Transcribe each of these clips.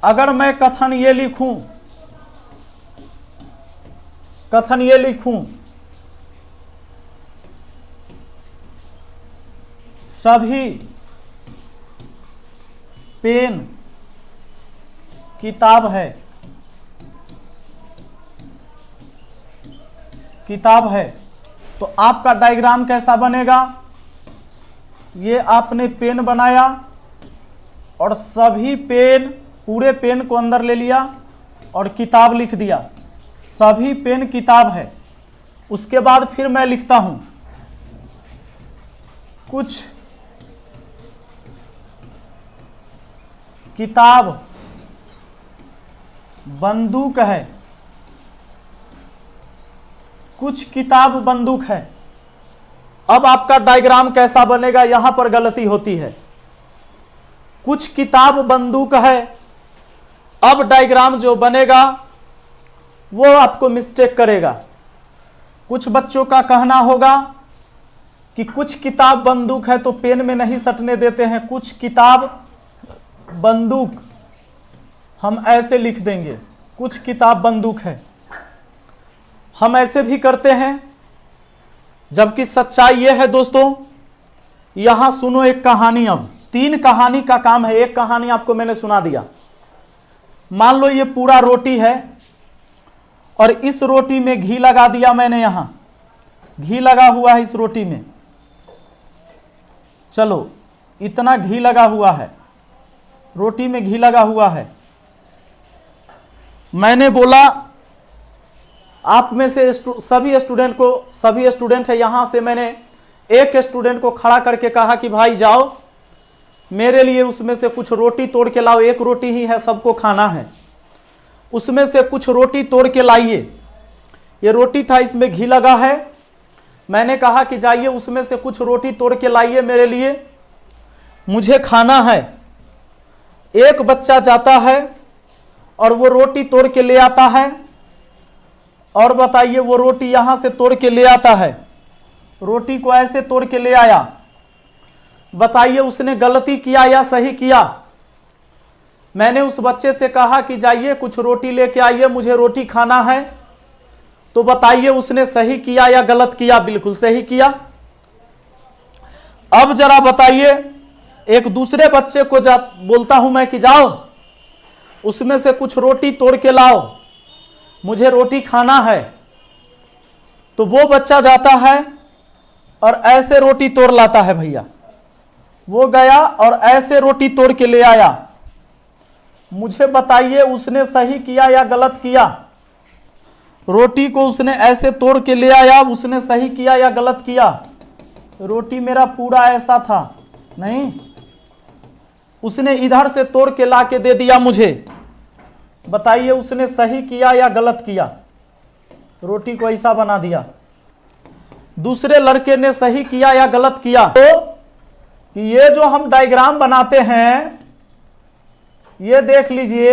अगर मैं कथन ये लिखूं सभी पेन किताब है तो आपका डायग्राम कैसा बनेगा? ये आपने पेन बनाया और सभी पेन, पूरे पेन को अंदर ले लिया और किताब लिख दिया, सभी पेन किताब है। उसके बाद फिर मैं लिखता हूं कुछ किताब बंदूक है, कुछ किताब बंदूक है। अब आपका डायग्राम कैसा बनेगा? यहां पर गलती होती है, कुछ किताब बंदूक है। अब डायग्राम जो बनेगा वो आपको मिस्टेक करेगा। कुछ बच्चों का कहना होगा कि कुछ किताब बंदूक है तो पेन में नहीं सटने देते हैं, कुछ किताब बंदूक हम ऐसे लिख देंगे, कुछ किताब बंदूक है। हम ऐसे भी करते हैं, जबकि सच्चाई यह है दोस्तों। यहां सुनो एक कहानी। अब 3 कहानी का काम है, एक कहानी आपको मैंने सुना दिया। मान लो ये पूरा रोटी है और इस रोटी में घी लगा दिया मैंने, यहां घी लगा हुआ है इस रोटी में। चलो इतना घी लगा हुआ है, रोटी में घी लगा हुआ है। मैंने बोला आप में से सभी स्टूडेंट है, यहां से मैंने एक स्टूडेंट को खड़ा करके कहा कि भाई जाओ मेरे लिए उसमें से कुछ रोटी तोड़ के लाओ, एक रोटी ही है, सबको खाना है, उसमें से कुछ रोटी तोड़ के लाइए। ये रोटी था, इसमें घी लगा है। मैंने कहा कि जाइए उसमें से कुछ रोटी तोड़ के लाइए मेरे लिए, मुझे खाना है। एक बच्चा जाता है और वो रोटी तोड़ के ले आता है। और बताइए, वो रोटी यहां से तोड़ के ले आता है, रोटी को ऐसे तोड़ के ले आया। बताइए उसने गलती किया या सही किया? मैंने उस बच्चे से कहा कि जाइए कुछ रोटी लेके आइए, मुझे रोटी खाना है। तो बताइए उसने सही किया या गलत किया? बिल्कुल सही किया। अब जरा बताइए, एक दूसरे बच्चे को बोलता हूं मैं कि जाओ उसमें से कुछ रोटी तोड़ के लाओ, मुझे रोटी खाना है। तो वो बच्चा जाता है और ऐसे रोटी तोड़ लाता है। भैया वो गया और ऐसे रोटी तोड़ के ले आया। मुझे बताइए उसने सही किया या गलत किया? रोटी को उसने ऐसे तोड़ के ले आया, उसने सही किया या गलत किया? रोटी मेरा पूरा ऐसा था नहीं, उसने इधर से तोड़ के ला के दे दिया मुझे। बताइए उसने सही किया या गलत किया? रोटी को ऐसा बना दिया। दूसरे लड़के ने सही किया या गलत किया? तो कि ये जो हम डायग्राम बनाते हैं, ये देख लीजिए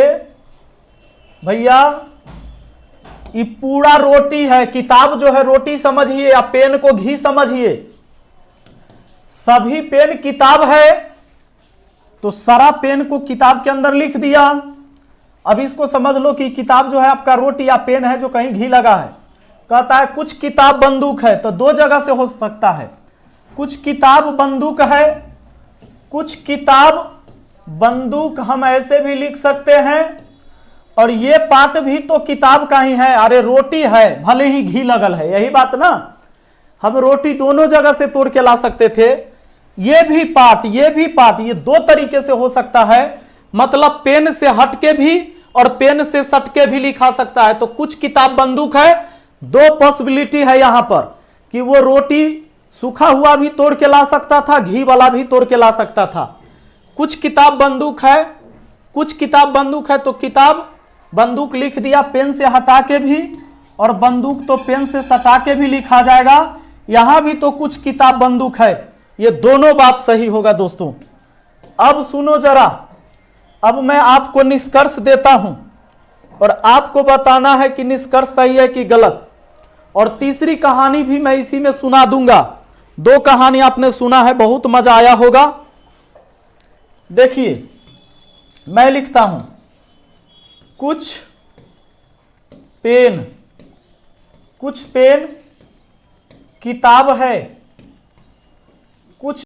भैया, ये पूरा रोटी है। किताब जो है रोटी समझिए या पेन को घी समझिए। सभी पेन किताब है तो सारा पेन को किताब के अंदर लिख दिया। अब इसको समझ लो कि किताब जो है आपका रोटी या पेन है जो कहीं घी लगा है। कहता है कुछ किताब बंदूक है, तो 2 जगह से हो सकता है। कुछ किताब बंदूक है, कुछ किताब बंदूक हम ऐसे भी लिख सकते हैं। और ये पार्ट भी तो किताब का ही है। अरे रोटी है, भले ही घी लगल है, यही बात ना। हम रोटी दोनों जगह से तोड़ के ला सकते थे। ये भी पार्ट, ये 2 तरीके से हो सकता है। मतलब पेन से हटके भी और पेन से सटके भी लिखा सकता है। तो कुछ किताब बंदूक है, 2 पॉसिबिलिटी है यहां पर कि वो रोटी सूखा हुआ भी तोड़ के ला सकता था, घी वाला भी तोड़ के ला सकता था। कुछ किताब बंदूक है, कुछ किताब बंदूक है तो किताब बंदूक लिख दिया, पेन से हटा के भी, और बंदूक तो पेन से सटा के भी लिखा जाएगा। यहां भी तो कुछ किताब बंदूक है। ये दोनों बात सही होगा दोस्तों। अब सुनो जरा, अब मैं आपको निष्कर्ष देता हूं और आपको बताना है कि निष्कर्ष सही है कि गलत। और तीसरी कहानी भी मैं इसी में सुना दूंगा। 2 कहानी आपने सुना है, बहुत मजा आया होगा। देखिए मैं लिखता हूं, कुछ पेन किताब है, कुछ